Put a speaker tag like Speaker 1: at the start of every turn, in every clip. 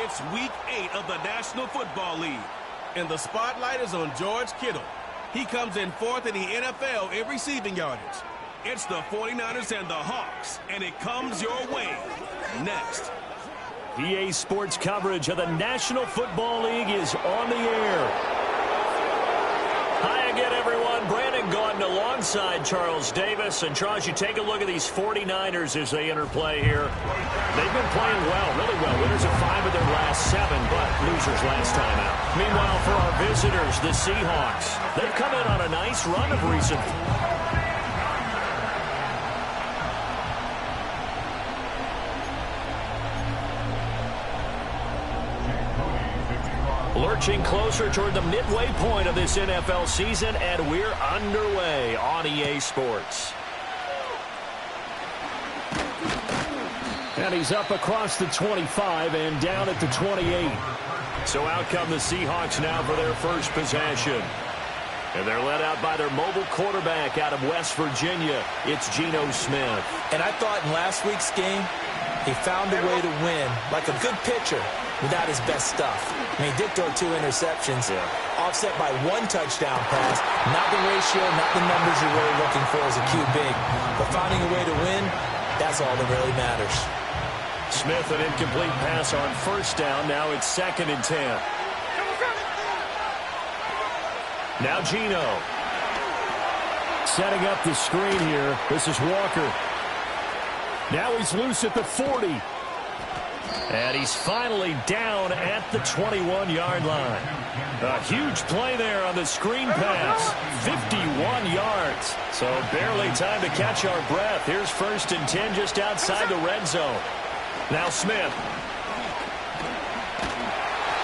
Speaker 1: It's week 8 of the National Football League, and the spotlight is on George Kittle. He comes in 4th in the NFL in receiving yardage. It's the 49ers and the Hawks, and it comes your way next.
Speaker 2: EA Sports coverage of the National Football League is on the air. Hi again, everyone. Brandon Gaudin alongside Charles Davis. And, Charles, you take a look at these 49ers as they enter play here. They've been playing well, really well. Winners of 5 of their last 7, but losers last time out. Meanwhile, for our visitors, the Seahawks, they've come in on a nice run of recent. Lurching closer toward the midway point of this NFL season, and we're underway on EA Sports. And he's up across the 25 and down at the 28. So out come the Seahawks now for their first possession. And they're led out by their mobile quarterback out of West Virginia. It's Geno Smith.
Speaker 3: And I thought in last week's game, he found a way to win, like a good pitcher, without his best stuff. I mean, he did throw 2 interceptions, offset by 1 touchdown pass. Not the ratio, not the numbers you're really looking for as a QB. But finding a way to win, that's all that really matters.
Speaker 2: Smith, an incomplete pass on first down. Now it's 2nd and 10. Now Geno. Setting up the screen here. This is Walker. Now he's loose at the 40. And he's finally down at the 21-yard line. A huge play there on the screen pass. 51 yards. So barely time to catch our breath. Here's 1st and 10 just outside the red zone. Now Smith.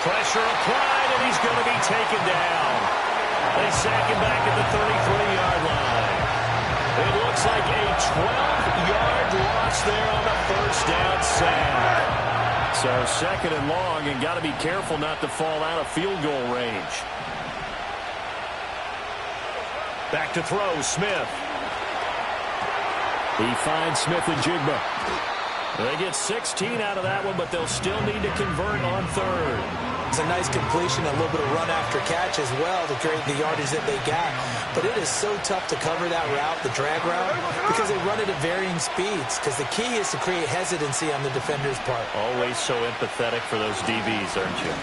Speaker 2: Pressure applied, and he's going to be taken down. They sack him back at the 33-yard line. It looks like a 12-yard loss there on the first down sack. So 2nd and long, and got to be careful not to fall out of field goal range. Back to throw, Smith. He finds Smith and Jigba. They get 16 out of that one, but they'll still need to convert on 3rd.
Speaker 3: It's a nice completion, a little bit of run after catch as well to create the yardage that they got. But it is so tough to cover that route, the drag route, because they run it at varying speeds. Because the key is to create hesitancy on the defender's part.
Speaker 2: Always so empathetic for those DBs, aren't you?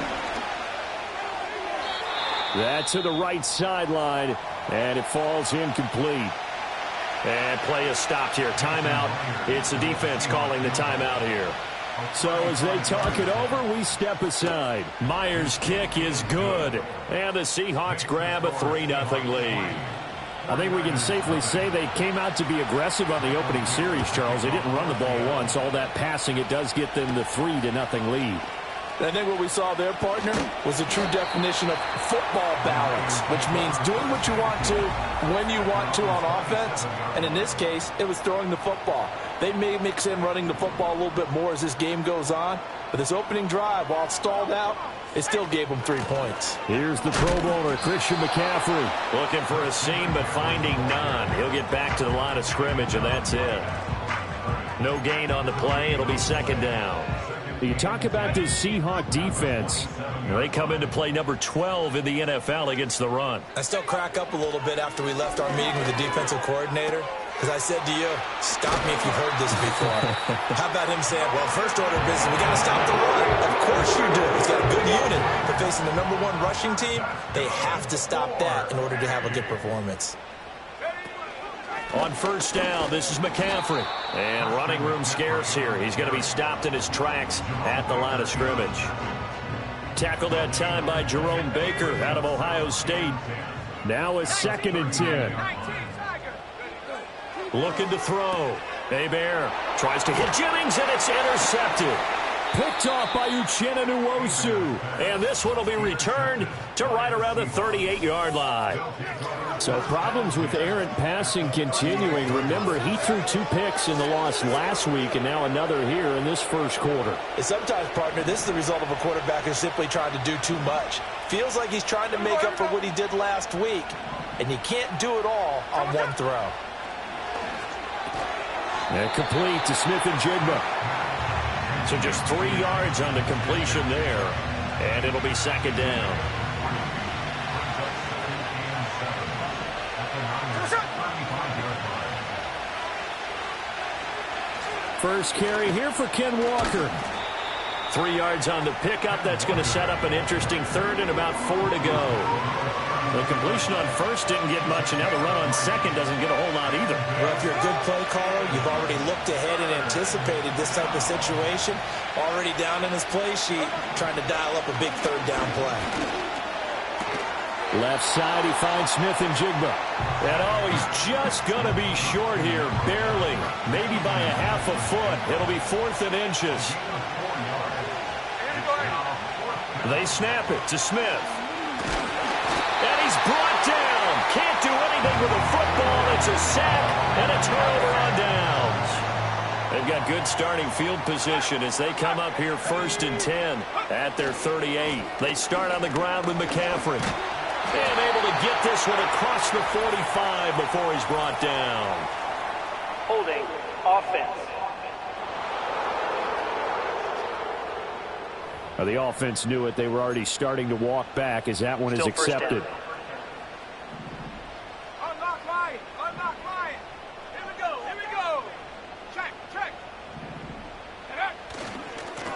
Speaker 2: That's to the right sideline, and it falls incomplete. And play is stopped here. Timeout. It's the defense calling the timeout here. So as they talk it over, we step aside. Myers' kick is good. And the Seahawks grab a 3-0 lead. I think we can safely say they came out to be aggressive on the opening series, Charles. They didn't run the ball once. All that passing, it does get them the 3-0 lead.
Speaker 4: I think what we saw there, partner, was a true definition of football balance, which means doing what you want to when you want to on offense. And in this case, it was throwing the football. They may mix in running the football a little bit more as this game goes on. But this opening drive, while it stalled out, it still gave them 3 points.
Speaker 2: Here's the Pro Bowler, Christian McCaffrey. Looking for a seam, but finding none. He'll get back to the line of scrimmage, and that's it. No gain on the play. It'll be 2nd down. You talk about this Seahawk defense. They come into play number 12 in the NFL against the run.
Speaker 3: I still crack up a little bit after we left our meeting with the defensive coordinator. Because I said to you, stop me if you've heard this before. How about him saying, well, first order of business, we got to stop the run. Of course you do. He's got a good unit. But facing the number 1 rushing team, they have to stop that in order to have a good performance.
Speaker 2: On first down, this is McCaffrey. And running room scarce here. He's going to be stopped in his tracks at the line of scrimmage. Tackled that time by Jerome Baker out of Ohio State. Now a 2nd and 10. Looking to throw. Hebert tries to hit Jennings, and it's intercepted. Picked off by Uchenna Nwosu. And this one will be returned to right around the 38-yard line. So problems with errant passing continuing. Remember, he threw 2 picks in the loss last week, and now another here in this first quarter.
Speaker 3: And sometimes, partner, this is the result of a quarterback who's simply trying to do too much. Feels like he's trying to make up for what he did last week, and you can't do it all on 1 throw.
Speaker 2: And complete to Smith and Jigba. So just 3 yards on the completion there, and it'll be second down.
Speaker 5: First carry here for Ken Walker.
Speaker 2: 3 yards on the pickup. That's going to set up an interesting third and about 4 to go. The completion on first didn't get much, and now the run on second doesn't get a whole lot either.
Speaker 3: Well, if you're a good play caller, you've already looked ahead and anticipated this type of situation. Already down in his play sheet, trying to dial up a big third down play.
Speaker 5: Left side, he finds Smith and Jigba.
Speaker 2: And he's just going to be short here, barely. Maybe by a half a foot. It'll be 4th and inches. They snap it to Smith. And he's brought down. Can't do anything with the football. It's a sack and a turnover on downs. They've got good starting field position as they come up here 1st and 10 at their 38. They start on the ground with McCaffrey. And able to get this one across the 45 before he's brought down.
Speaker 6: Holding offense.
Speaker 5: The offense knew it. They were already starting to walk back as that one is accepted.
Speaker 7: Unlock line. Unlock line. Here we go. Here we go. Check. Check.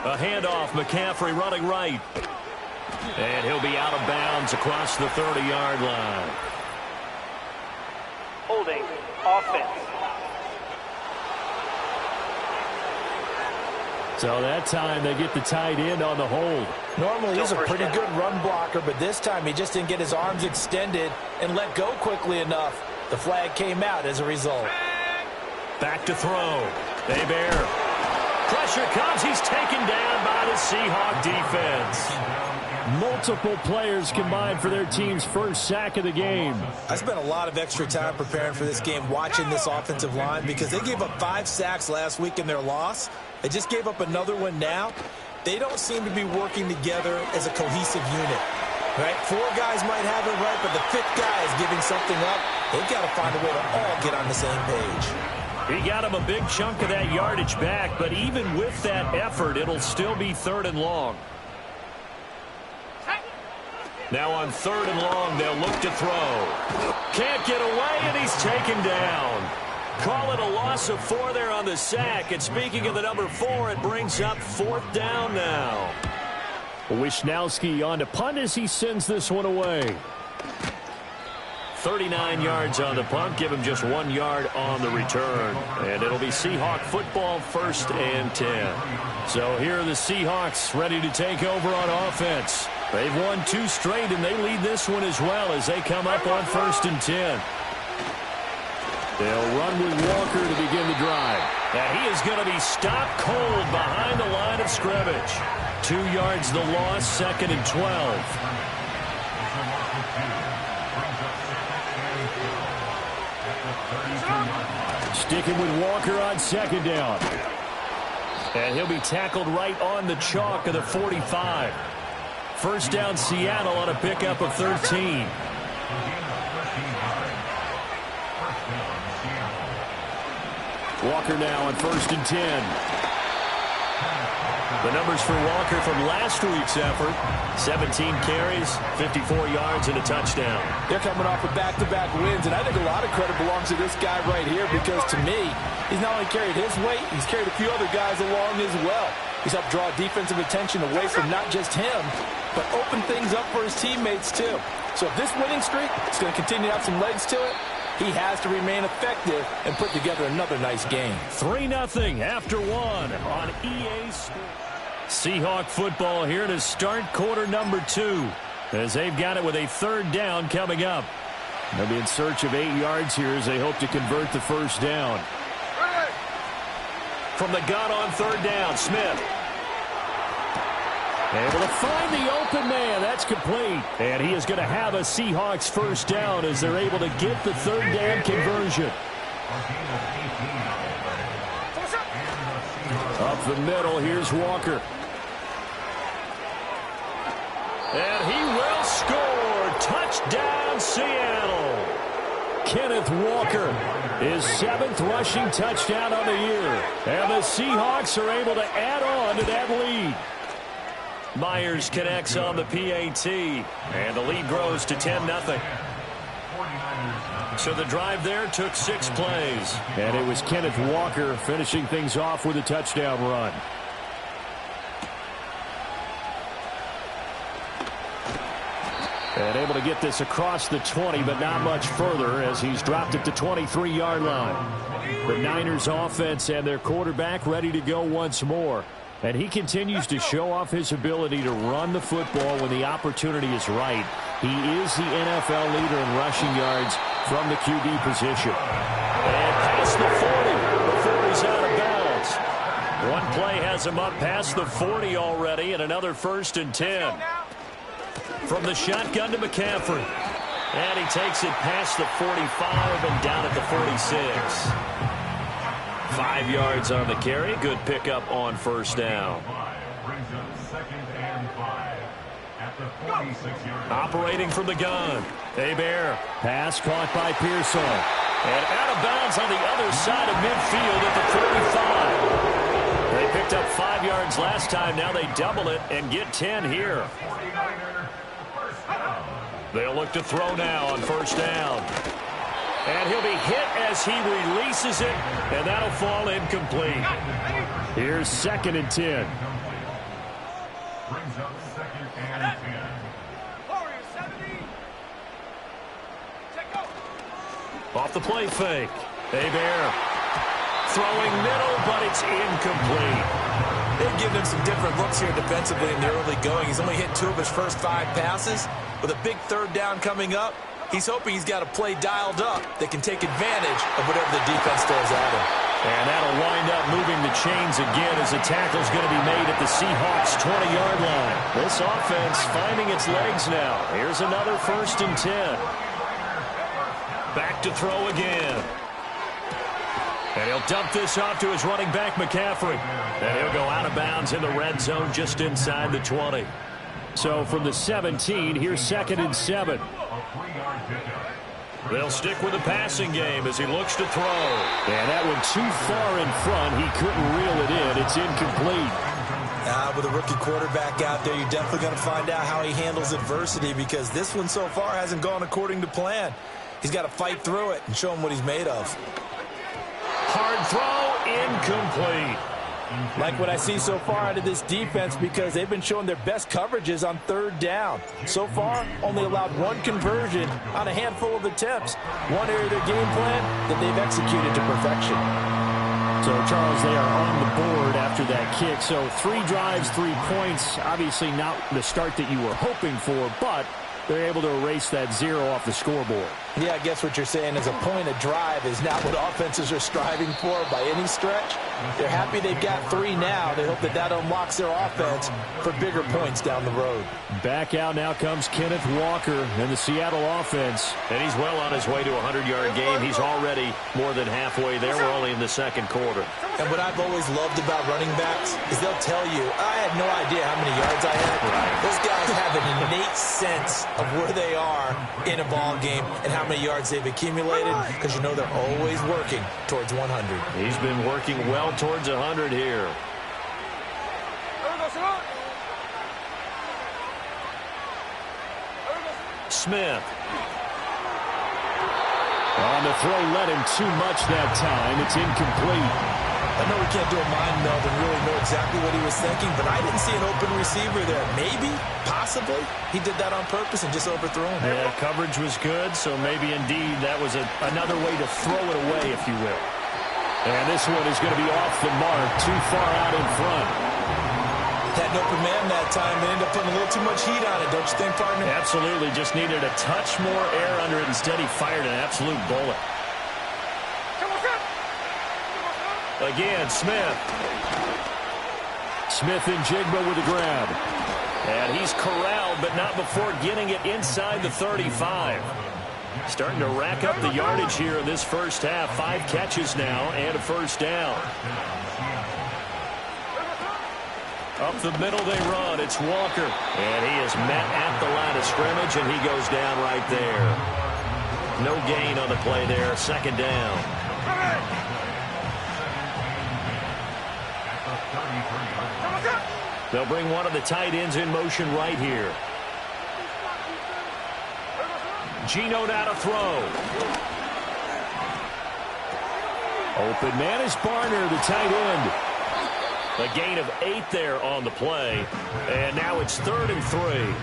Speaker 2: A handoff. McCaffrey running right. And he'll be out of bounds across the 30-yard line.
Speaker 6: Holding offense.
Speaker 5: So that time they get the tight end on the hold.
Speaker 3: Normally he's a pretty good run blocker, but this time he just didn't get his arms extended and let go quickly enough. The flag came out as a result.
Speaker 2: Back to throw. Hebert. Pressure comes. He's taken down by the Seahawk defense.
Speaker 5: Multiple players combined for their team's first sack of the game.
Speaker 3: I spent a lot of extra time preparing for this game, watching this offensive line, because they gave up 5 sacks last week in their loss. They just gave up another one now. They don't seem to be working together as a cohesive unit. Right? 4 guys might have it right, but the 5th guy is giving something up. They've got to find a way to all get on the same page.
Speaker 2: He got him a big chunk of that yardage back, but even with that effort, it'll still be 3rd and long. Now on 3rd and long, they'll look to throw. Can't get away, and he's taken down. Call it a loss of 4 there on the sack. And speaking of the number 4, it brings up 4th down now.
Speaker 5: Wishnowski on to punt as he sends this one away.
Speaker 2: 39 yards on the punt. Give him just 1 yard on the return. And it'll be Seahawk football 1st and 10. So here are the Seahawks ready to take over on offense. They've won 2 straight, and they lead this one as well as they come up on 1st and 10.
Speaker 5: They'll run with Walker to begin the drive.
Speaker 2: And he is going to be stopped cold behind the line of scrimmage. 2 yards the loss, 2nd and 12.
Speaker 5: Sticking with Walker on 2nd down.
Speaker 2: And he'll be tackled right on the chalk of the 45. 1st down Seattle on a pickup of 13.
Speaker 5: Walker now on 1st and 10.
Speaker 2: The numbers for Walker from last week's effort: 17 carries, 54 yards, and a touchdown.
Speaker 4: They're coming off of back-to-back wins, and I think a lot of credit belongs to this guy right here because, to me, he's not only carried his weight, he's carried a few other guys along as well. He's helped draw defensive attention away from not just him, but open things up for his teammates, too. So if this winning streak is going to continue to have some legs to it, he has to remain effective and put together another nice game.
Speaker 2: 3-0 after 1 on EA Sports. Seahawk football here to start quarter number 2 as they've got it with a 3rd down coming up.
Speaker 5: They'll be in search of 8 yards here as they hope to convert the 1st down.
Speaker 2: From the gun on 3rd down, Smith.
Speaker 5: Able to find the open man. That's complete. And he is going to have a Seahawks 1st down as they're able to get the 3rd down conversion. Up the middle, here's Walker.
Speaker 2: And he will score. Touchdown, Seattle.
Speaker 5: Kenneth Walker, his 7th rushing touchdown on the year. And the Seahawks are able to add on to that lead.
Speaker 2: Myers connects on the PAT, and the lead grows to 10-0. So the drive there took 6 plays.
Speaker 5: And it was Kenneth Walker finishing things off with a touchdown run. And able to get this across the 20, but not much further as he's dropped it to 23-yard line. The Niners offense and their quarterback ready to go once more. And he continues to show off his ability to run the football when the opportunity is right. He is the NFL leader in rushing yards from the QB position.
Speaker 2: And past the 40 before he's out of bounds. One play has him up past the 40 already, and another 1st and 10. From the shotgun to McCaffrey. And he takes it past the 45 and down at the 46. 5 yards on the carry. Good pickup on 1st down. Operating from the gun. Hebert.
Speaker 5: Pass caught by Pearson.
Speaker 2: And out of bounds on the other side of midfield at the 45. They picked up 5 yards last time. Now they double it and get 10 here. They'll look to throw now on 1st down. And he'll be hit as he releases it, and that'll fall incomplete.
Speaker 5: Here's 2nd and 10.
Speaker 7: Brings up 2nd and 10. Warriors 70. Check go.
Speaker 2: Off the play fake. Hebert throwing middle, but it's incomplete.
Speaker 3: They've given him some different looks here defensively in the early going. He's only hit 2 of his first 5 passes. With a big 3rd down coming up, he's hoping he's got a play dialed up that can take advantage of whatever the defense throws at him.
Speaker 2: And that'll wind up moving the chains again as the tackle's going to be made at the Seahawks' 20-yard line. This offense finding its legs now. Here's another 1st and 10. Back to throw again. And he'll dump this off to his running back, McCaffrey. And he'll go out of bounds in the red zone just inside the 20.
Speaker 5: So from the 17, here's 2nd and 7.
Speaker 2: They'll stick with the passing game as he looks to throw.
Speaker 5: And that one too far in front. He couldn't reel it in. It's incomplete.
Speaker 3: With a rookie quarterback out there, you're definitely going to find out how he handles adversity, because this one so far hasn't gone according to plan. He's got to fight through it and show him what he's made of.
Speaker 2: Hard throw, incomplete.
Speaker 4: Like what I see so far out of this defense, because they've been showing their best coverages on 3rd down. So far, only allowed 1 conversion on a handful of attempts. One area of their game plan that they've executed to perfection.
Speaker 5: So, Charles, they are on the board after that kick. So 3 drives, 3 points. Obviously not the start that you were hoping for, but they're able to erase that 0 off the scoreboard.
Speaker 4: Yeah, I guess what you're saying is a point a drive is not what offenses are striving for by any stretch. They're happy they've got 3 now. They hope that that unlocks their offense for bigger points down the road.
Speaker 5: Back out now comes Kenneth Walker and the Seattle offense.
Speaker 2: And he's well on his way to a 100-yard game. He's already more than halfway there. We're only in the 2nd quarter.
Speaker 3: And what I've always loved about running backs is they'll tell you, I had no idea how many yards I had. Those guys have an innate sense of where they are in a ball game and how many yards they've accumulated, because you know they're always working towards 100.
Speaker 2: He's been working well towards 100 here. Smith.
Speaker 5: On the throw, led him too much that time. It's incomplete.
Speaker 3: I know we can't do a mind meld and really know exactly what he was thinking, but I didn't see an open receiver there. Maybe, possibly, he did that on purpose and just overthrew him.
Speaker 2: Yeah, coverage was good, so maybe indeed that was another way to throw it away, if you will.
Speaker 5: And this one is going to be off the mark, too far out in front.
Speaker 3: Had an open man that time and ended up putting a little too much heat on it, don't you think, partner?
Speaker 2: Absolutely, just needed a touch more air under it. Instead, he fired an absolute bullet. Again, Smith.
Speaker 5: Smith and Jigba with the grab.
Speaker 2: And he's corralled, but not before getting it inside the 35. Starting to rack up the yardage here in this first half. 5 catches now and a 1st down. Up the middle they run. It's Walker. And he is met at the line of scrimmage, and he goes down right there. No gain on the play there. Second down. They'll bring one of the tight ends in motion right here. Geno now to throw.
Speaker 5: Open man is Barner, the tight end.
Speaker 2: A gain of 8 there on the play. And now it's 3rd and 3.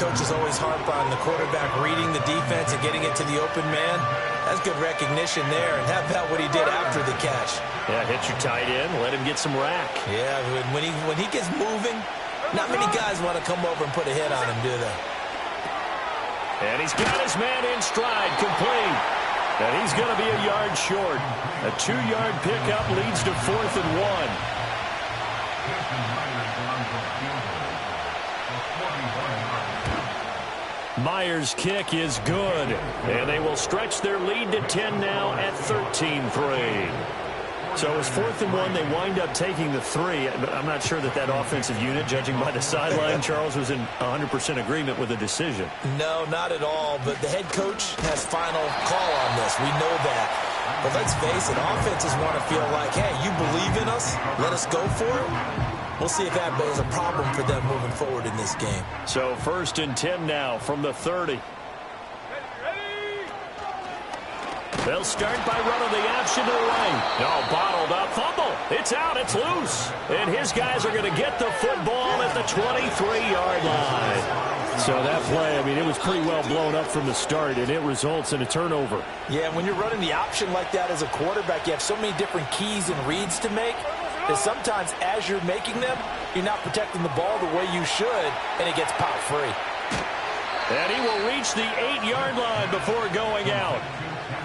Speaker 3: Coaches always harp on the quarterback reading the defense and getting it to the open man. That's good recognition there. And how about what he did after the catch?
Speaker 2: Yeah, hit your tight end. Let him get some rack.
Speaker 3: Yeah, when he gets moving, not many guys want to come over and put a hit on him, do they?
Speaker 2: And he's got his man in stride, complete.
Speaker 5: And he's going to be a yard short. A 2-yard pickup leads to 4th and 1. Myers' kick is good.
Speaker 2: And they will stretch their lead to 10 now at 13-3.
Speaker 5: So it's 4th and 1. They wind up taking the 3. But I'm not sure that offensive unit, judging by the sideline, Charles, was in 100% agreement with the decision.
Speaker 3: No, not at all. But the head coach has final call on this. We know that. But let's face it, offenses want to feel like, hey, you believe in us? Let us go for it. We'll see if that is a problem for them moving forward in this game.
Speaker 5: So 1st and 10 now from the 30. They'll start by running the option to the right.
Speaker 2: No, bottled up. Fumble. It's out. It's loose. And his guys are going to get the football at the 23-yard line.
Speaker 5: So that play, I mean, it was pretty well blown up from the start, and it results in a turnover.
Speaker 3: Yeah, when you're running the option like that as a quarterback, you have so many different keys and reads to make that sometimes as you're making them, you're not protecting the ball the way you should, and it gets popped free.
Speaker 5: And he will reach the 8-yard line before going out.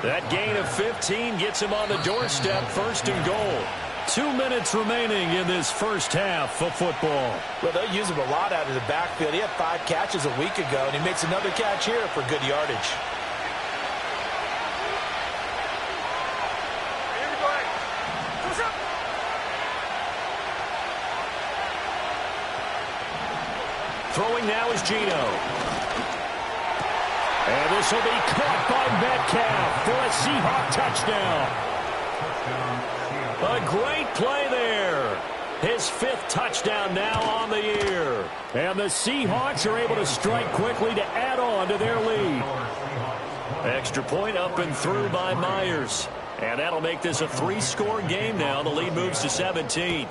Speaker 5: That gain of 15 gets him on the doorstep, 1st and goal. 2 minutes remaining in this first half of football.
Speaker 3: Well, they'll use him a lot out of the backfield. He had 5 catches a week ago, and he makes another catch here for good yardage.
Speaker 2: Throwing now is Geno.
Speaker 5: And this will be caught by Metcalf for a Seahawk touchdown.
Speaker 2: A great play there. His 5th touchdown now on the year.
Speaker 5: And the Seahawks are able to strike quickly to add on to their lead.
Speaker 2: Extra point up and through by Myers. And that'll make this a 3-score game now. The lead moves to 17.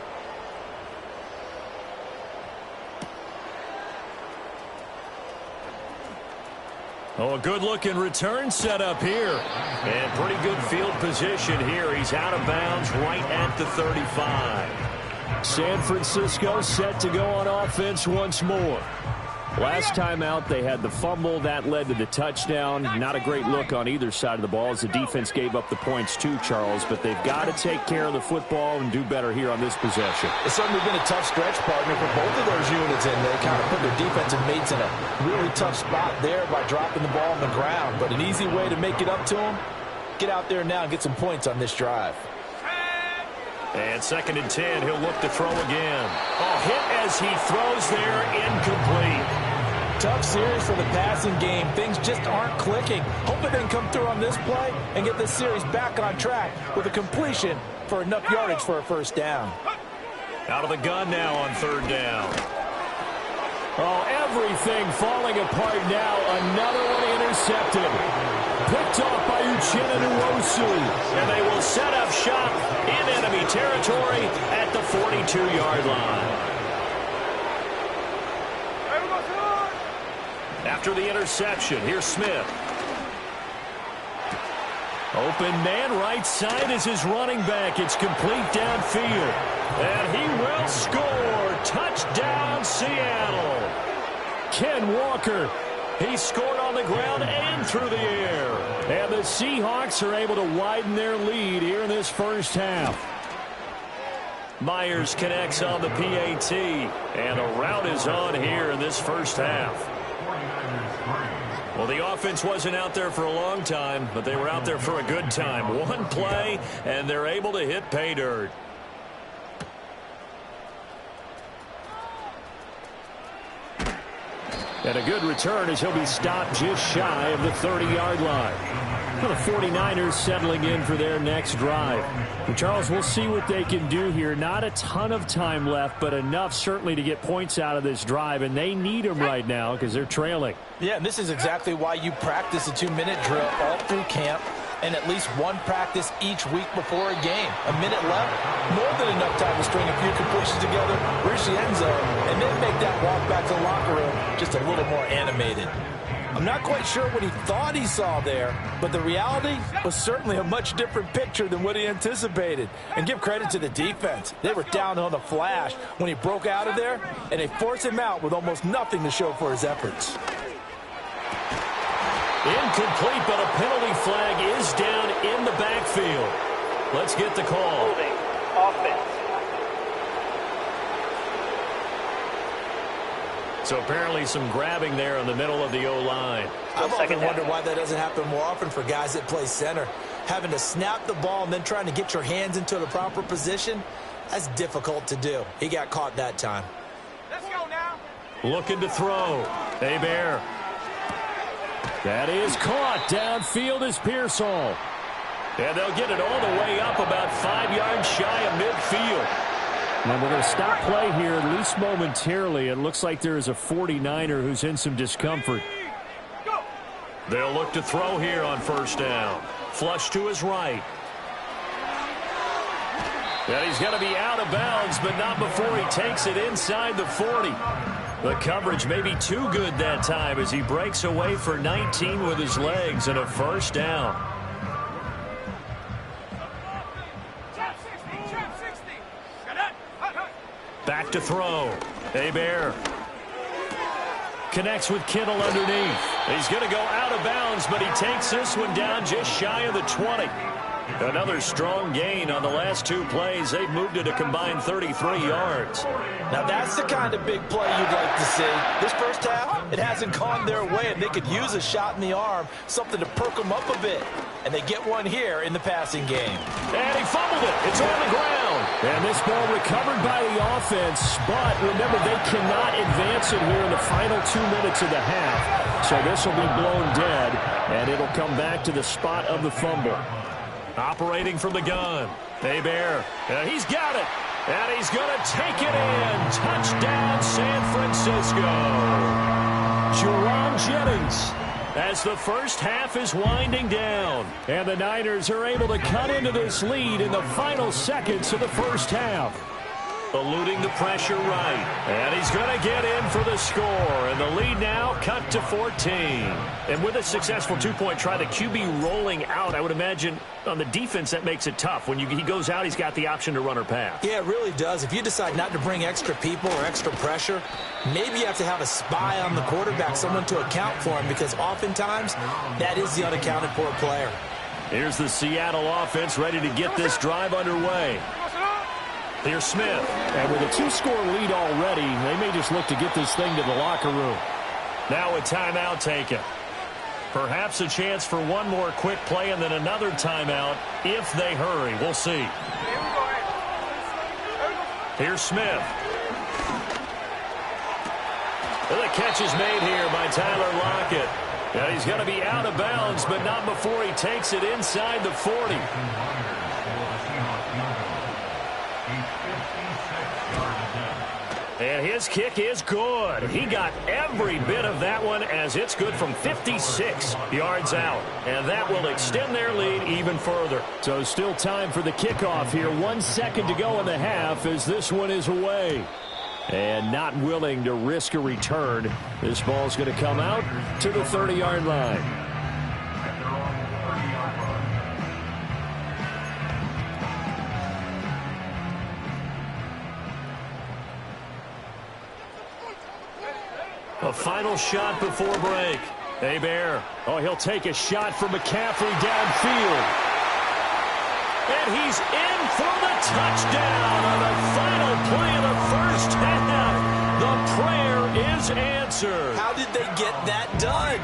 Speaker 5: Oh, a good-looking return set up here.
Speaker 2: And pretty good field position here. He's out of bounds right at the 35.
Speaker 5: San Francisco set to go on offense once more. Last time out, they had the fumble. That led to the touchdown. Not a great look on either side of the ball as the defense gave up the points too, Charles. But they've got to take care of the football and do better here on this possession.
Speaker 3: It's certainly been a tough stretch, partner, for both of those units, and they kind of put their defensive mates in a really tough spot there by dropping the ball on the ground. But an easy way to make it up to them, get out there now and get some points on this drive.
Speaker 2: And 2nd and 10, he'll look to throw again. Oh, hit as he throws there, incomplete.
Speaker 3: Tough series for the passing game. Things just aren't clicking. Hope it didn't come through on this play and get this series back on track with a completion for enough yardage for a 1st down.
Speaker 2: Out of the gun now on 3rd down.
Speaker 5: Oh, everything falling apart now. Another one intercepted. Picked off by Uchenna Nwosu.
Speaker 2: And they will set up shop in enemy territory at the 42-yard line. After the interception, here's Smith.
Speaker 5: Open man right side is his running back. It's complete downfield.
Speaker 2: And he will score. Touchdown, Seattle.
Speaker 5: Ken Walker.
Speaker 2: He scored on the ground and through the air.
Speaker 5: And the Seahawks are able to widen their lead here in this first half.
Speaker 2: Myers connects on the PAT. And a rout is on here in this first half. Well, the offense wasn't out there for a long time, but they were out there for a good time. One play, and they're able to hit pay dirt.
Speaker 5: And a good return as he'll be stopped just shy of the 30-yard line. The 49ers settling in for their next drive. And Charles, we'll see what they can do here. Not a ton of time left, but enough certainly to get points out of this drive, and they need them right now because they're trailing.
Speaker 3: Yeah, and this is exactly why you practice a 2-minute drill all through camp and at least one practice each week before a game. A minute left, more than enough time to string a few completions together, reach the end zone, and then make that walk back to the locker room just a little more animated. I'm not quite sure what he thought he saw there, but the reality was certainly a much different picture than what he anticipated. And give credit to the defense. They were down on the flash when he broke out of there, and they forced him out with almost nothing to show for his efforts.
Speaker 5: Incomplete, but a penalty flag is down in the backfield. Let's get the call.
Speaker 6: Holding. Offense.
Speaker 5: So apparently some grabbing there in the middle of the O-line.
Speaker 3: I've often wondered why that doesn't happen more often for guys that play center. Having to snap the ball and then trying to get your hands into the proper position, that's difficult to do. He got caught that time.
Speaker 7: Let's go now.
Speaker 5: Looking to throw. Hebert. That is caught. Downfield is Pearsall. And they'll get it all the way up about 5 yards shy of midfield. And we're going to stop play here, at least momentarily. It looks like there is a 49er who's in some discomfort. They'll look to throw here on first down. Flush to his right. And he's going to be out of bounds, but not before he takes it inside the 40. The coverage may be too good that time as he breaks away for 19 with his legs and a first down. Back to throw. Hebert connects with Kittle underneath. He's going to go out of bounds, but he takes this one down just shy of the 20. Another strong gain on the last two plays. They've moved it a combined 33 yards.
Speaker 3: Now that's the kind of big play you'd like to see. This first half, it hasn't gone their way, and they could use a shot in the arm, something to perk them up a bit. And they get one here in the passing game.
Speaker 5: And he fumbled it. It's on the ground. And this ball recovered by the offense, but remember, they cannot advance it here in the final 2 minutes of the half. So this will be blown dead, and it'll come back to the spot of the fumble. Operating from the gun. Hebert. He's got it. And he's going to take it in. Touchdown, San Francisco. Jerron Jennings. As the first half is winding down. And the Niners are able to cut into this lead in the final seconds of the first half. Eluding the pressure right. And he's going to get in for the score. And the lead now cut to 14. And with a successful two-point try, the QB rolling out, I would imagine on the defense that makes it tough. When he goes out, he's got the option to run or pass.
Speaker 3: Yeah, it really does. If you decide not to bring extra people or extra pressure, maybe you have to have a spy on the quarterback, someone to account for him, because oftentimes that is the unaccounted for player.
Speaker 5: Here's the Seattle offense ready to get this drive underway. Here's Smith. And with a two-score lead already, they may just look to get this thing to the locker room. Now a timeout taken. Perhaps a chance for one more quick play and then another timeout if they hurry. We'll see. Here's Smith. The catch is made here by Tyler Lockett. And he's going to be out of bounds, but not before he takes it inside the 40. And his kick is good. He got every bit of that one as it's good from 56 yards out. And that will extend their lead even further. So still time for the kickoff here. 1 second to go in the half as this one is away. And not willing to risk a return. This ball's going to come out to the 30-yard line. A final shot before break. Hebert. Oh, he'll take a shot from McCaffrey downfield. And he's in for the touchdown on the final play of the first half. The prayer is answered.
Speaker 3: How did they get that done?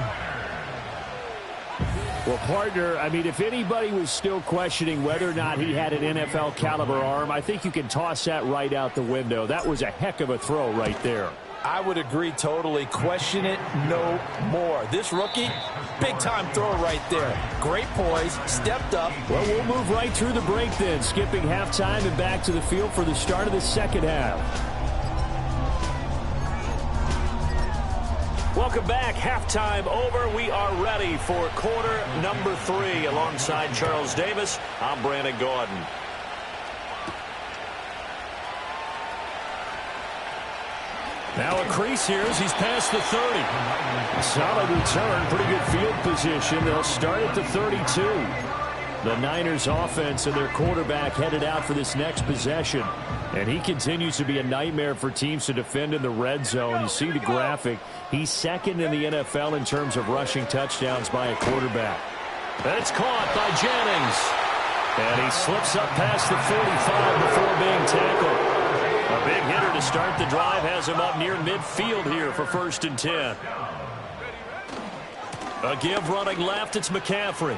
Speaker 5: Well, partner, I mean, if anybody was still questioning whether or not he had an NFL caliber arm, I think you can toss that right out the window. That was a heck of a throw right there.
Speaker 4: I would agree totally. Question it no more. This rookie, big-time throw right there. Great poise, stepped up.
Speaker 5: Well, we'll move right through the break then, skipping halftime and back to the field for the start of the second half. Welcome back. Halftime over. We are ready for quarter number 3. Alongside Charles Davis, I'm Brandon Gaudin. Now a crease here as he's past the 30. Solid return, pretty good field position. They'll start at the 32. The Niners offense and their quarterback headed out for this next possession. And he continues to be a nightmare for teams to defend in the red zone. You see the graphic. He's second in the NFL in terms of rushing touchdowns by a quarterback. That's caught by Jennings. And he slips up past the 45 before being tackled. A big hitter to start the drive has him up near midfield here for 1st and 10. A give running left. It's McCaffrey.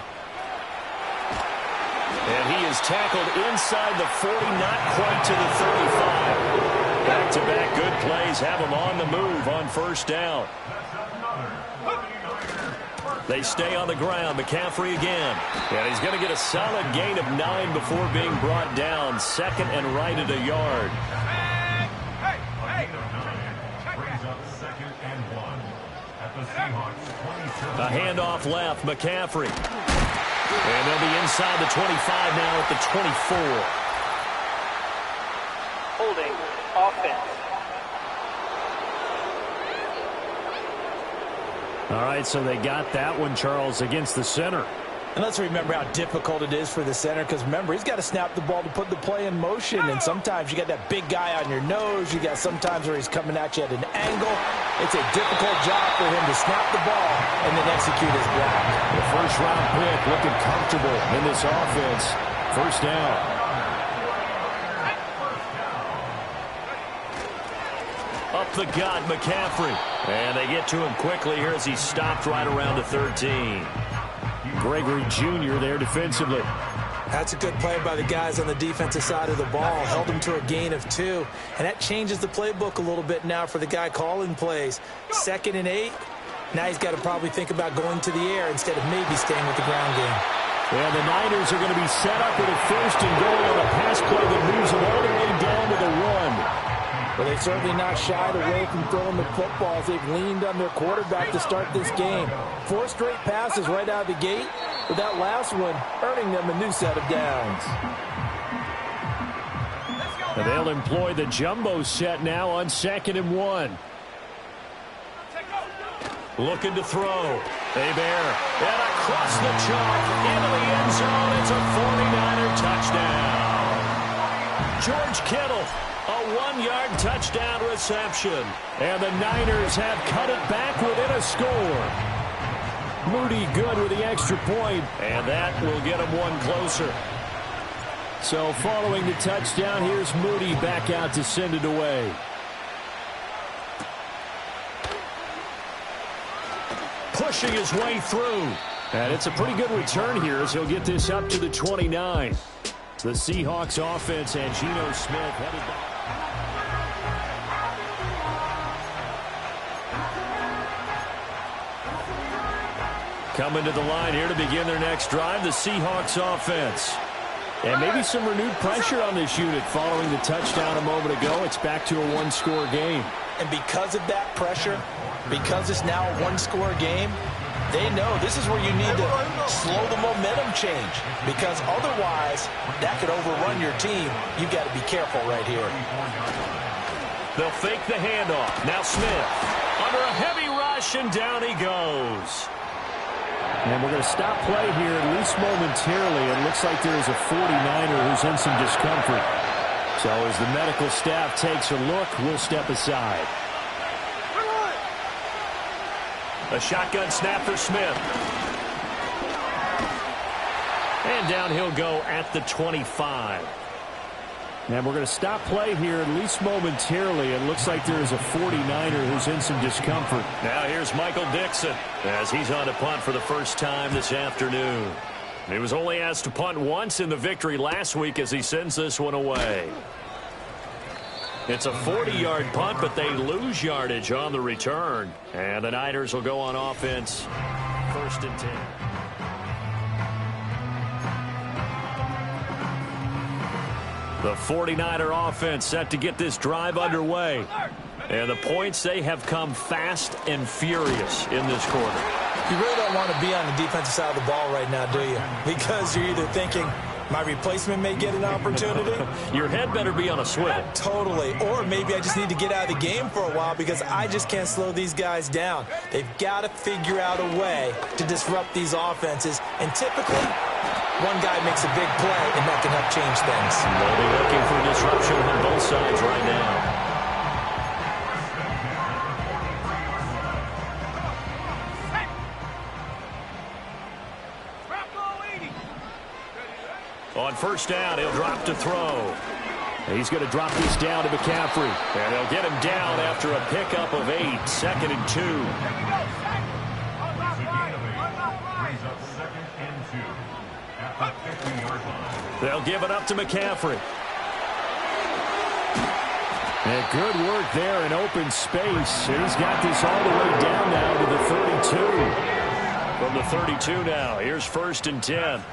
Speaker 5: And he is tackled inside the 40, not quite to the 35. Back-to-back good plays have him on the move on 1st down. They stay on the ground. McCaffrey again. And he's going to get a solid gain of 9 before being brought down. 2nd and right at a yard. A handoff left, McCaffrey. And they'll be inside the 25 now at the 24.
Speaker 6: Holding offense.
Speaker 5: All right, so they got that one, Charles, against the center.
Speaker 3: And let's remember how difficult it is for the center, because remember, he's got to snap the ball to put the play in motion, and sometimes you got that big guy on your nose. You got sometimes where he's coming at you at an angle. It's a difficult job for him to snap the ball and then execute his block.
Speaker 5: The first-round pick looking comfortable in this offense. 1st down. Up the gut, McCaffrey. And they get to him quickly here as he stopped right around the 13. Gregory Jr. there defensively.
Speaker 3: That's a good play by the guys on the defensive side of the ball. Held him to a gain of 2. And that changes the playbook a little bit now for the guy calling plays. 2nd and 8. Now he's got to probably think about going to the air instead of maybe staying with the ground game.
Speaker 5: And the Niners are going to be set up with a 1st and goal on a pass play that moves them all the way down to the 1.
Speaker 3: But they've certainly not shied away from throwing the football as they've leaned on their quarterback to start this game. 4 straight passes right out of the gate, with that last one earning them a new set of downs.
Speaker 5: And they'll employ the jumbo set now on 2nd and 1. Looking to throw. Hebert. And across the chalk into the end zone. It's a 49er touchdown. George Kittle. A 1-yard touchdown reception. And the Niners have cut it back within a score. Moody good with the extra point, and that will get him one closer. So following the touchdown, here's Moody back out to send it away. Pushing his way through. And it's a pretty good return here as he'll get this up to the 29. The Seahawks offense and Geno Smith headed back. Coming to the line here to begin their next drive, the Seahawks offense. And maybe some renewed pressure on this unit following the touchdown a moment ago. It's back to a 1-score game.
Speaker 3: And because of that pressure, because it's now a 1-score game, they know this is where you need to slow the momentum change, because otherwise that could overrun your team. You've got to be careful right here.
Speaker 5: They'll fake the handoff. Now Smith under a heavy rush, and down he goes. And we're going to stop play here, at least momentarily. It looks like there is a 49er who's in some discomfort. So as the medical staff takes a look, we'll step aside. A shotgun snap for Smith. And down he'll go at the 25. And we're going to stop play here, at least momentarily. It looks like there is a 49er who's in some discomfort. Now here's Michael Dixon as he's on to punt for the first time this afternoon. He was only asked to punt once in the victory last week as he sends this one away. It's a 40-yard punt, but they lose yardage on the return. And the Niners will go on offense. 1st and 10. The 49er offense set to get this drive underway. And the points, they have come fast and furious in this quarter.
Speaker 3: You really don't want to be on the defensive side of the ball right now, do you? Because you're either thinking, my replacement may get an opportunity.
Speaker 5: Your head better be on a swivel.
Speaker 3: Totally. Or maybe I just need to get out of the game for a while because I just can't slow these guys down. They've got to figure out a way to disrupt these offenses. And typically, one guy makes a big play, and that can help change things.
Speaker 5: They'll be looking for disruption on both sides right now. On 1st down, he'll drop to throw.
Speaker 2: He's going to drop this down to McCaffrey.
Speaker 5: And they'll get him down after a pickup of 8. 2nd and 2. They'll give it up to McCaffrey.
Speaker 2: And good work there in open space. He's got this all the way down now to the 32.
Speaker 5: From the 32 now, here's 1st and 10.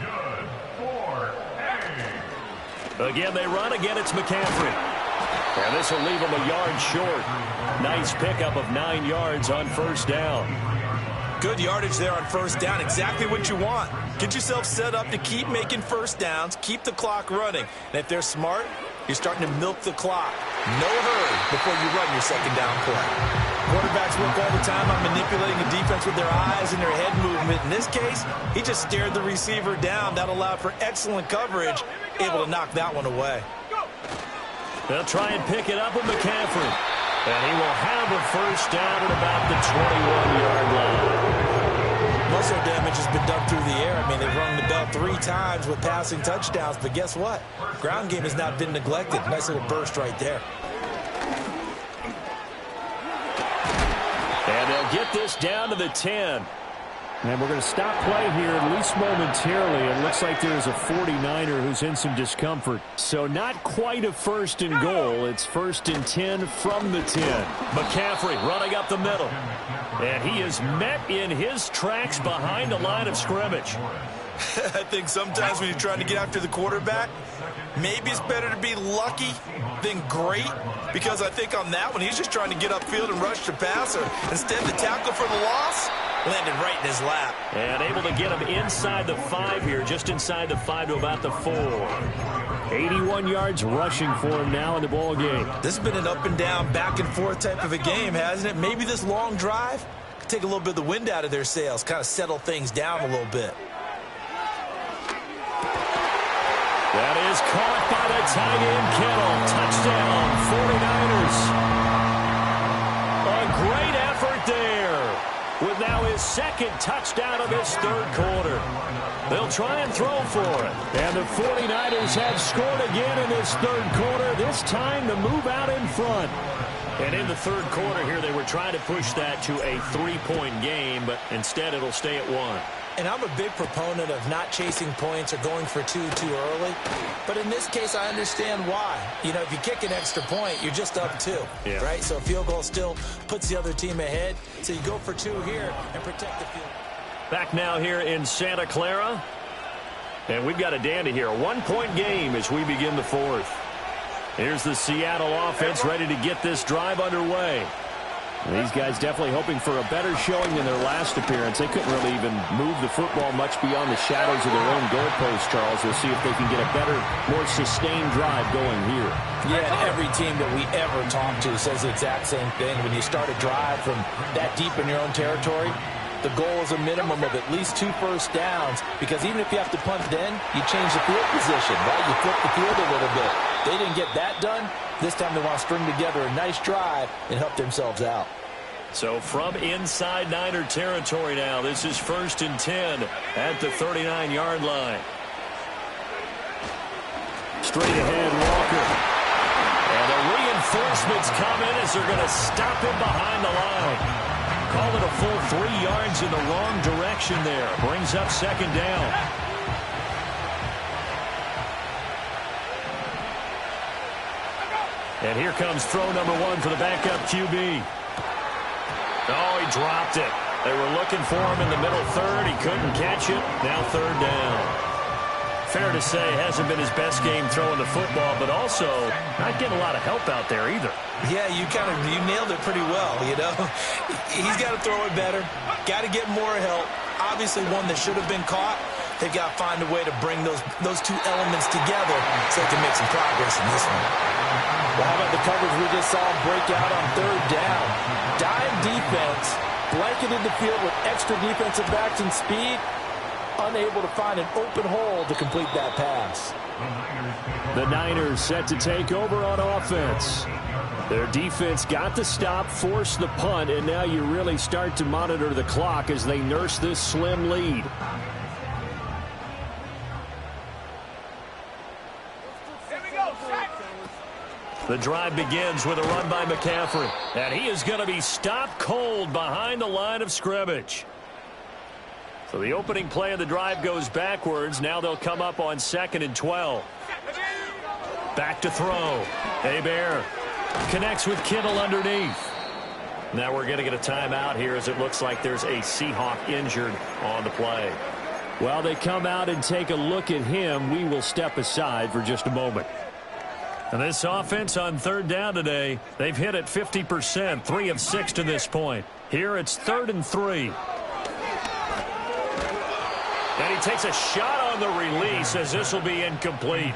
Speaker 5: Again, they run. Again, it's McCaffrey. And this will leave him a yard short. Nice pickup of 9 yards on 1st down.
Speaker 3: Good yardage there on 1st down. Exactly what you want. Get yourself set up to keep making 1st downs, keep the clock running. And if they're smart, you're starting to milk the clock. No hurry before you run your 2nd down play. Quarterbacks work all the time on manipulating the defense with their eyes and their head movement. In this case, he just stared the receiver down. That allowed for excellent coverage, able to knock that one away.
Speaker 5: They'll try and pick it up with McCaffrey. And he will have a 1st down at about the 21-yard line.
Speaker 3: Muscle damage has been done through the air. I mean, they've rung the bell 3 times with passing touchdowns. But guess what? Ground game has not been neglected. Nice little burst right there.
Speaker 5: And they'll get this down to the 10.
Speaker 2: And we're going to stop play here, at least momentarily. It looks like there's a 49er who's in some discomfort. So not quite a 1st and goal. It's 1st and 10 from the 10.
Speaker 5: McCaffrey running up the middle. And he is met in his tracks behind the line of scrimmage.
Speaker 3: I think sometimes when you're trying to get after the quarterback, maybe it's better to be lucky than great, because I think on that one, he's just trying to get upfield and rush the passer. Instead, the tackle for the loss landed right in his lap.
Speaker 5: And able to get him inside the 5 here, just inside the 5 to about the 4.
Speaker 2: 81 yards rushing for him now in the ball game.
Speaker 3: This has been an up and down, back and forth type of a game, hasn't it? Maybe this long drive could take a little bit of the wind out of their sails, kind of settle things down a little bit.
Speaker 5: That is caught by the tight end, Kittle. Touchdown, 49ers. A great effort there, with now his 2nd touchdown of this 3rd quarter. They'll try and throw for it.
Speaker 2: And the 49ers have scored again in this 3rd quarter, this time to move out in front.
Speaker 5: And in the 3rd quarter here, they were trying to push that to a 3-point game, but instead it'll stay at 1.
Speaker 3: And I'm a big proponent of not chasing points or going for 2 too early. But in this case, I understand why. You know, if you kick an extra point, you're just up 2, right? So a field goal still puts the other team ahead. So you go for 2 here and protect the field.
Speaker 5: Back now here in Santa Clara. And we've got a dandy here. A 1-point game as we begin the 4th. Here's the Seattle offense ready to get this drive underway.
Speaker 2: These guys definitely hoping for a better showing than their last appearance. They couldn't really even move the football much beyond the shadows of their own goalpost, Charles. We'll see if they can get a better, more sustained drive going here.
Speaker 3: Yeah, and every team that we ever talk to says the exact same thing. When you start a drive from that deep in your own territory, the goal is a minimum of at least 2 first downs, because even if you have to punt then, you change the field position, right? You flip the field a little bit. They didn't get that done. This time they want to string together a nice drive and help themselves out.
Speaker 5: So from inside Niner territory now, this is 1st and 10 at the 39-yard line.
Speaker 2: Straight ahead, Walker.
Speaker 5: And the reinforcements come in as they're going to stop him behind the line. Call it a full 3 yards in the wrong direction there. Brings up 2nd down. And here comes throw number 1 for the backup QB. Oh, he dropped it. They were looking for him in the middle third. He couldn't catch it. Now third down. Fair to say, hasn't been his best game throwing the football, but also not getting a lot of help out there either.
Speaker 3: Yeah, you nailed it pretty well, you know. He's got to throw it better. Got to get more help. Obviously one that should have been caught. They've got to find a way to bring those two elements together so they can make some progress in this one.
Speaker 4: Well, how about the coverage we just saw him break out on third down? Dime defense, blanketed the field with extra defensive backs and speed, unable to find an open hole to complete that pass.
Speaker 5: The Niners set to take over on offense. Their defense got the stop, forced the punt, and now you really start to monitor the clock as they nurse this slim lead. The drive begins with a run by McCaffrey. And he is going to be stopped cold behind the line of scrimmage. So the opening play of the drive goes backwards. Now they'll come up on 2nd and 12. Back to throw. Hebert connects with Kittle underneath. Now we're going to get a timeout here as it looks like there's a Seahawk injured on the play. While they come out and take a look at him, we will step aside for just a moment. And this offense on third down today, they've hit it 50%, 3 of 6 to this point. Here it's 3rd and 3. And he takes a shot on the release as this will be incomplete.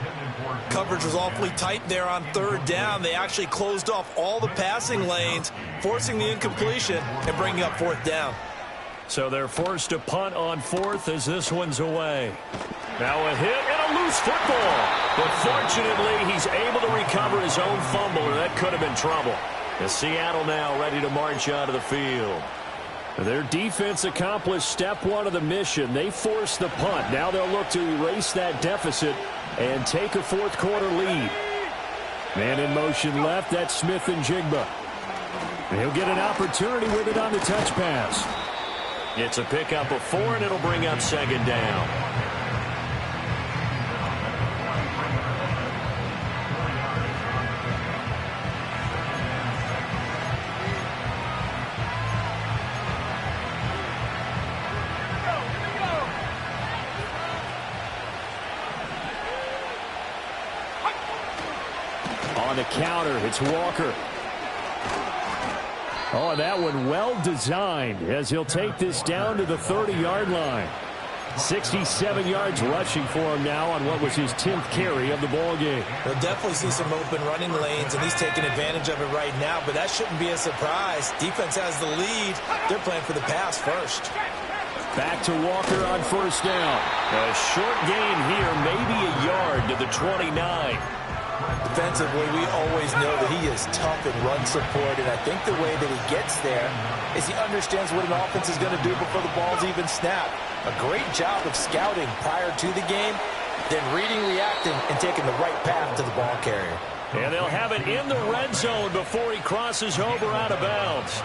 Speaker 3: Coverage was awfully tight there on third down. They actually closed off all the passing lanes, forcing the incompletion and bringing up 4th down.
Speaker 5: So they're forced to punt on 4th as this one's away. Now a hit and a loose football. But fortunately, he's able to recover his own fumble, or that could have been trouble. As Seattle now ready to march out of the field. Their defense accomplished step 1 of the mission. They forced the punt. Now they'll look to erase that deficit and take a 4th quarter lead. Man in motion left. That's Smith and Jigba. He'll get an opportunity with it on the touch pass. It's a pickup of 4, and it'll bring up 2nd down. On the counter, it's Walker. Oh, that one well designed as he'll take this down to the 30-yard line. 67 yards rushing for him now on what was his 10th carry of the ball game.
Speaker 3: We'll definitely see some open running lanes, and he's taking advantage of it right now, but that shouldn't be a surprise. Defense has the lead. They're playing for the pass first.
Speaker 5: Back to Walker on 1st down. A short gain here, maybe a yard to the 29.
Speaker 3: Defensively, we always know that he is tough in run support, and I think the way that he gets there is he understands what an offense is going to do before the ball's even snapped. A great job of scouting prior to the game, then reading, reacting, and taking the right path to the ball carrier.
Speaker 5: And they'll have it in the red zone before he crosses over out of bounds.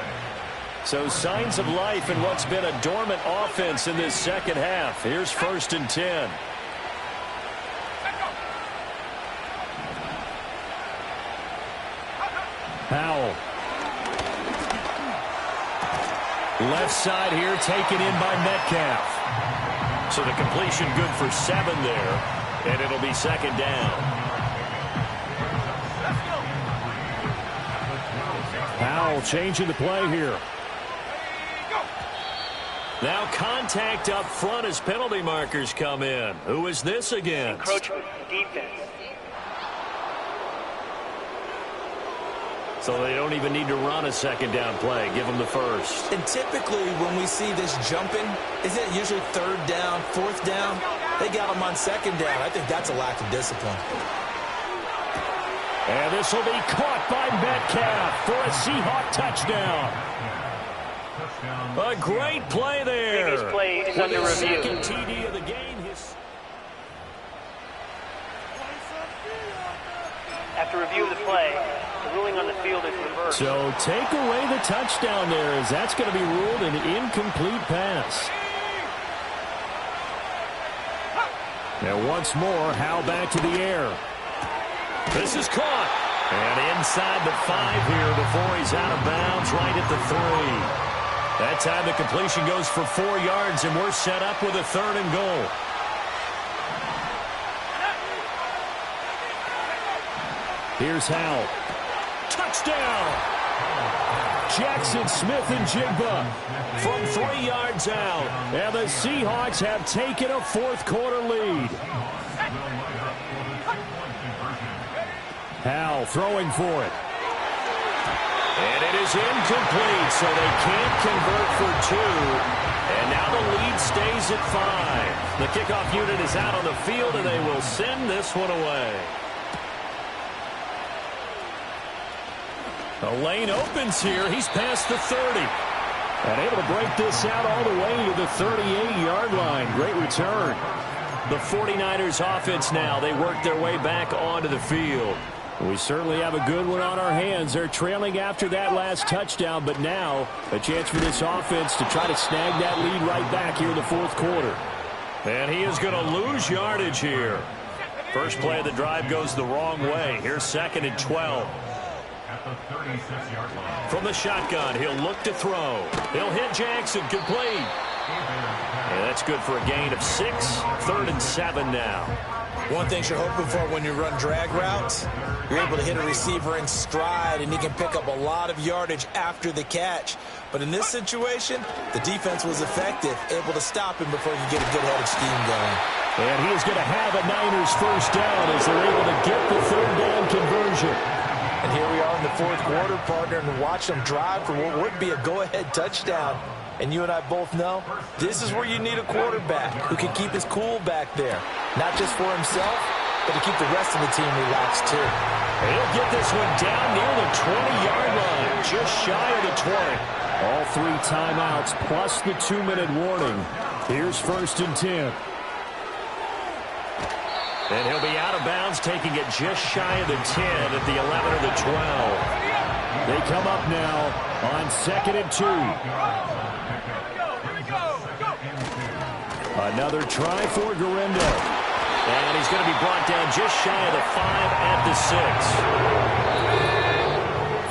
Speaker 5: So signs of life in what's been a dormant offense in this second half. Here's 1st and 10. Powell. Left side here taken in by Metcalf. So the completion good for 7 there. And it'll be 2nd down. Powell changing the play here. Now contact up front as penalty markers come in. Who is this against?
Speaker 6: Encroachment defense.
Speaker 5: So they don't even need to run a 2nd down play. Give them the 1st.
Speaker 3: And typically when we see this jumping, isn't it usually 3rd down, 4th down? They got them on 2nd down. I think that's a lack of discipline.
Speaker 5: And this will be caught by Metcalf for a Seahawk touchdown. A great play there.
Speaker 6: Previous play is under review.
Speaker 5: Second TD of the game.
Speaker 6: After review of the play, the ruling on the field is reversed.
Speaker 5: So take away the touchdown there, as that's going to be ruled an incomplete pass. Now once more, Howe back to the air. This is caught.
Speaker 2: And inside the 5 here before he's out of bounds, right at the 3. That time the completion goes for 4 yards, and we're set up with a 3rd and goal.
Speaker 5: Here's Howell. Touchdown! Jackson Smith-Njigba from 3 yards out. And the Seahawks have taken a 4th quarter lead. Howell throwing for it.
Speaker 2: And it is incomplete, so they can't convert for 2. And now the lead stays at 5. The kickoff unit is out on the field, and they will send this one away. The lane opens here. He's past the 30.
Speaker 5: And able to break this out all the way to the 38-yard line. Great return.
Speaker 2: The 49ers offense now. They work their way back onto the field.
Speaker 5: We certainly have a good one on our hands. They're trailing after that last touchdown, but now a chance for this offense to try to snag that lead right back here in the 4th quarter.
Speaker 2: And he is going to lose yardage here. First play of the drive goes the wrong way. Here's 2nd and 12. From the shotgun, he'll look to throw. He'll hit Jackson, complete. And that's good for a gain of 6. 3rd and 7 now.
Speaker 3: One thing you're hoping for when you run drag routes, you're able to hit a receiver in stride, and he can pick up a lot of yardage after the catch. But in this situation, the defense was effective, able to stop him before he could get a good-headed scheme going.
Speaker 5: And he is going to have a Niners first down as they're able to get the 3rd down conversion.
Speaker 3: And here we are in the 4th quarter, partner, and watch them drive for what would be a go-ahead touchdown. And you and I both know this is where you need a quarterback who can keep his cool back there. Not just for himself, but to keep the rest of the team relaxed, too.
Speaker 2: He'll get this one down near the 20-yard line, just shy of the 20.
Speaker 5: All 3 timeouts plus the 2-minute warning. Here's 1st and 10.
Speaker 2: And he'll be out of bounds, taking it just shy of the 10 at the 11 or the 12.
Speaker 5: They come up now on 2nd and 2. Another try for Guerendo.
Speaker 2: And he's going to be brought down just shy of the 5 at the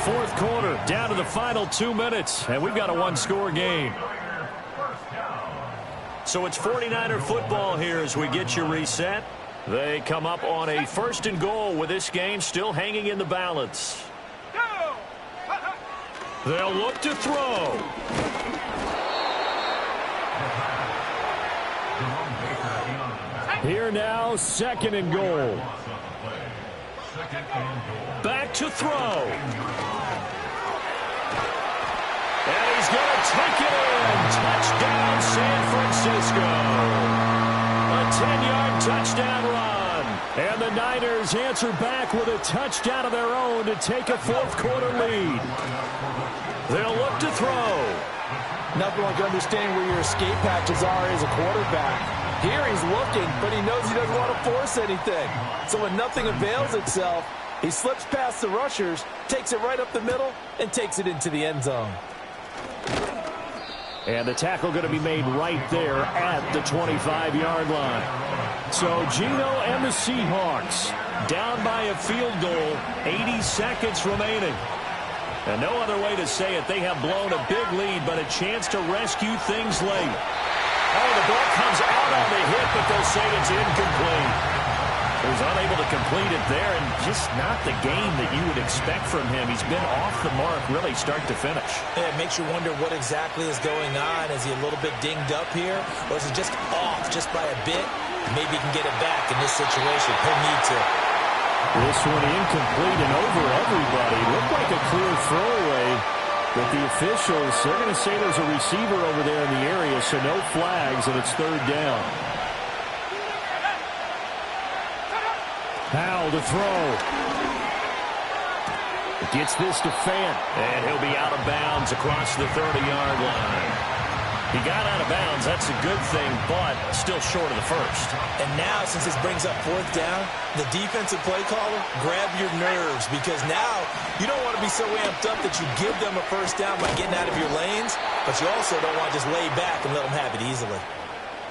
Speaker 2: 6.
Speaker 5: 4th quarter, down to the final 2 minutes, and we've got a 1-score game.
Speaker 2: So it's 49er football here as we get you reset. They come up on a 1st and goal with this game still hanging in the balance. They'll look to throw.
Speaker 5: Here now, 2nd and goal.
Speaker 2: Back to throw. And he's going to take it in. Touchdown, San Francisco. A 10-yard touchdown run.
Speaker 5: And the Niners answer back with a touchdown of their own to take a 4th quarter lead.
Speaker 2: They'll look to throw.
Speaker 4: Nothing like understanding where your escape patches are as a quarterback. Here he's looking, but he knows he doesn't want to force anything. So when nothing avails itself, he slips past the rushers, takes it right up the middle, and takes it into the end zone.
Speaker 5: And the tackle going to be made right there at the 25-yard line. So Gino and the Seahawks down by a field goal, 80 seconds remaining. And no other way to say it, they have blown a big lead, but a chance to rescue things late. Oh, the ball comes out on the hit, but they'll say it's incomplete. He was unable to complete it there, and just not the game that you would expect from him. He's been off the mark really start to finish.
Speaker 3: Yeah, it makes you wonder what exactly is going on. Is he a little bit dinged up here, or is he just off just by a bit? Maybe he can get it back in this situation. He'll need to.
Speaker 5: This one incomplete and over everybody. Looked like a clear throwaway. But the officials, they're going to say there's a receiver over there in the area, so no flags, and it's 3rd down. Howell to throw. Gets this to Fant.
Speaker 2: And he'll be out of bounds across the 30-yard line. He got out of bounds. That's a good thing, but still short of the 1st.
Speaker 3: And now, since this brings up 4th down, the defensive play caller, grab your nerves, because now you don't want to be so amped up that you give them a 1st down by getting out of your lanes, but you also don't want to just lay back and let them have it easily.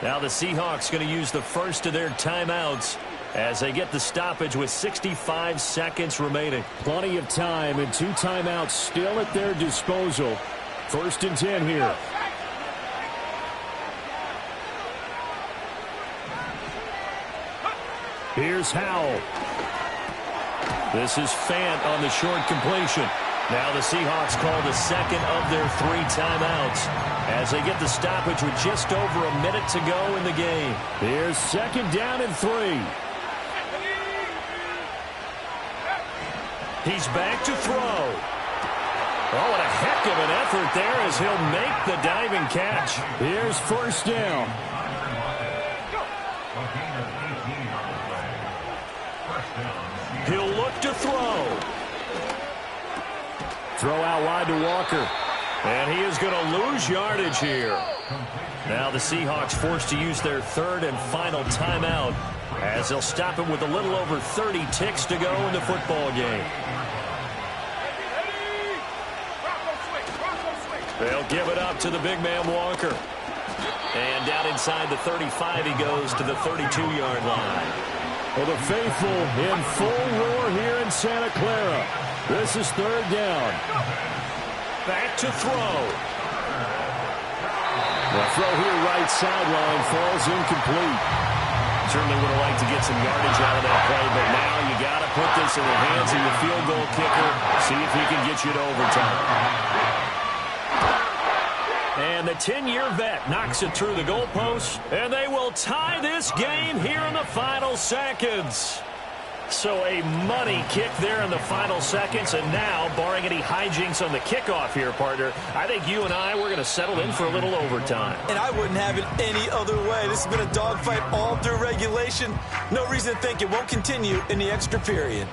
Speaker 2: Now the Seahawks going to use the first of their timeouts as they get the stoppage with 65 seconds remaining.
Speaker 5: Plenty of time and 2 timeouts still at their disposal. 1st and 10 here. Here's Howell. This is Fant on the short completion. Now the Seahawks call the second of their 3 timeouts as they get the stoppage with just over a minute to go in the game. Here's 2nd down and 3.
Speaker 2: He's back to throw. Oh, what a heck of an effort there as he'll make the diving catch.
Speaker 5: Here's 1st down.
Speaker 2: He'll look to throw.
Speaker 5: Throw out wide to Walker.
Speaker 2: And he is going to lose yardage here. Now the Seahawks forced to use their 3rd and final timeout as they'll stop him with a little over 30 ticks to go in the football game. They'll give it up to the big man Walker. And down inside the 35 he goes to the 32-yard line.
Speaker 5: Well, the faithful in full roar here in Santa Clara. This is 3rd down.
Speaker 2: Back to throw.
Speaker 5: The throw here right sideline falls incomplete.
Speaker 2: Certainly would have liked to get some yardage out of that play, but now you got to put this in the hands of your field goal kicker. See if he can get you to overtime. And the 10-year vet knocks it through the goalpost, and they will tie this game here in the final seconds. So a money kick there in the final seconds, and now, barring any hijinks on the kickoff here, partner, I think you and I, we're going to settle in for a little overtime.
Speaker 3: And I wouldn't have it any other way. This has been a dogfight all through regulation. No reason to think it won't continue in the extra period.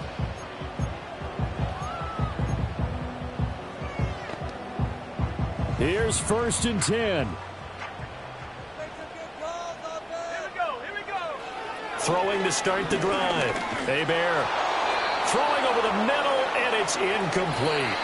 Speaker 5: Here's 1st and 10.
Speaker 2: Throwing to start the drive. Hebert throwing over the middle, and it's incomplete.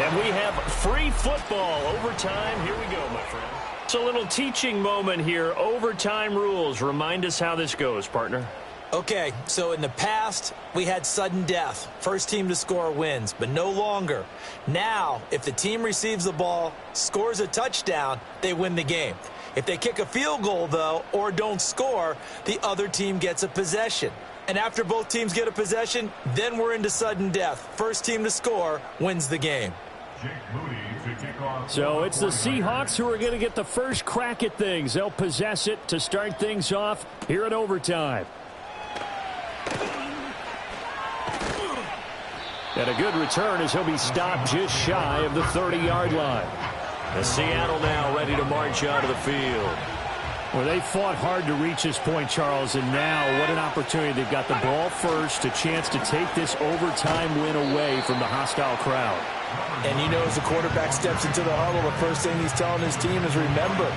Speaker 2: And we have free football. Overtime. Here we go, my friend. It's a little teaching moment here. Overtime rules. Remind us how this goes, partner.
Speaker 3: Okay, so in the past, we had sudden death. First team to score wins, but no longer. Now, if the team receives the ball, scores a touchdown, they win the game. If they kick a field goal, though, or don't score, the other team gets a possession. And after both teams get a possession, then we're into sudden death. First team to score wins the game.
Speaker 5: So it's the Seahawks who are going to get the first crack at things. They'll possess it to start things off here in overtime. And a good return as he'll be stopped just shy of the 30-yard line.
Speaker 2: And Seattle now ready to march out of the field.
Speaker 5: Well, they fought hard to reach this point, Charles, and now what an opportunity. They've got the ball first, a chance to take this overtime win away from the hostile crowd.
Speaker 3: And you know, as the quarterback steps into the huddle, the first thing he's telling his team is, remember,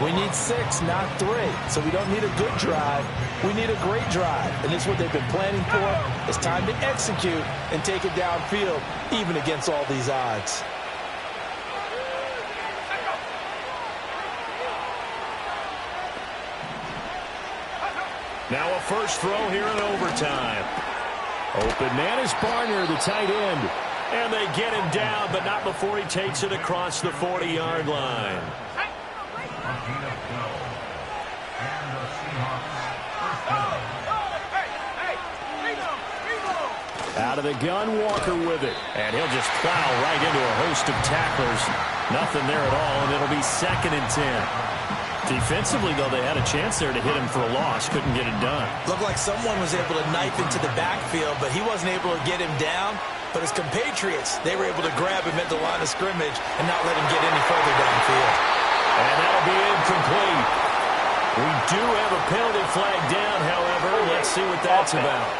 Speaker 3: we need 6, not 3. So we don't need a good drive. We need a great drive. And this is what they've been planning for. It's time to execute and take it downfield, even against all these odds.
Speaker 2: Now a first throw here in overtime.
Speaker 5: Open man is Barner, the tight end.
Speaker 2: And they get him down, but not before he takes it across the 40-yard line.
Speaker 5: Out of the gun, Walker with it.
Speaker 2: And he'll just plow right into a host of tacklers. Nothing there at all, and it'll be 2nd and 10. Defensively, though, they had a chance there to hit him for a loss. Couldn't get it done.
Speaker 3: Looked like someone was able to knife into the backfield, but he wasn't able to get him down. But his compatriots, they were able to grab him at the line of scrimmage and not let him get any further downfield.
Speaker 2: And that'll be incomplete. We do have a penalty flag down, however. Let's see what that's about.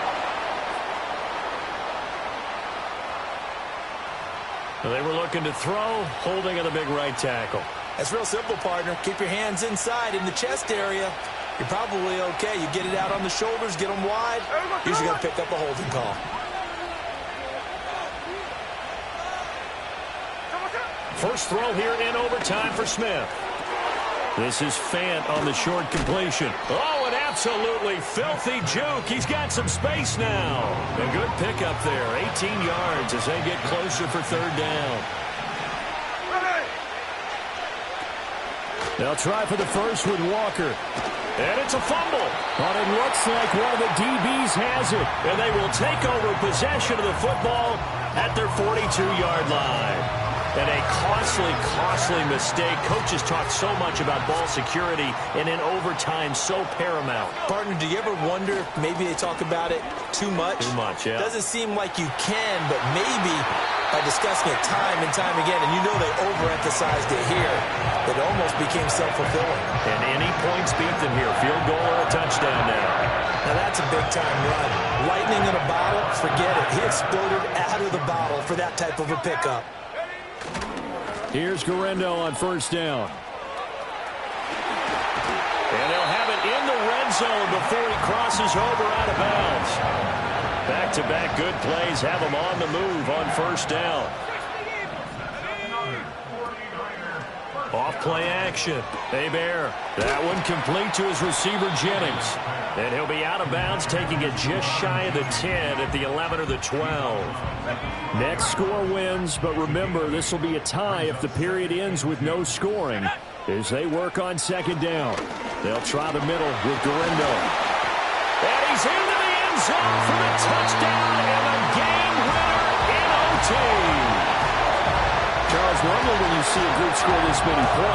Speaker 2: They were looking to throw, holding on the big right tackle.
Speaker 3: That's real simple, partner. Keep your hands inside in the chest area. You're probably okay. You get it out on the shoulders, get them wide. Usually got to pick up a holding call.
Speaker 2: First throw here in overtime for Smith.
Speaker 5: This is Fant on the short completion.
Speaker 2: Oh,
Speaker 5: an absolutely filthy juke. He's got some space now. A good pickup there. 18 yards as they get closer for third down. They'll try for the first with Walker. And it's a fumble. But it looks like one of the DBs has it. And they will take over possession of the football at their 42-yard line. And a costly mistake. Coaches talk so much about ball security, and in overtime, so paramount.
Speaker 3: Partner, do you ever wonder if maybe they talk about it too much?
Speaker 5: Too much, yeah.
Speaker 3: Doesn't seem like you can, but maybe by discussing it time and time again, and you know they overemphasized it here, it almost became self-fulfilling.
Speaker 5: And any points beat them here. Field goal or a touchdown now.
Speaker 3: Now that's a big-time run. Lightning in a bottle, forget it. He exploded out of the bottle for that type of a pickup.
Speaker 5: Here's Guerrero on first down. And they'll have it in the red zone before he crosses over out of bounds. Back-to-back good plays have him on the move on first down. Off play action. Hebert. That one complete to his receiver, Jennings. And he'll be out of bounds, taking it just shy of the 10 at the 11 or the 12. Next score wins, but remember, this will be a tie if the period ends with no scoring as they work on second down. They'll try the middle with Guerrero. And he's into the end zone for the touchdown and a game winner in OT. Charles, normally when you see a group score this many points,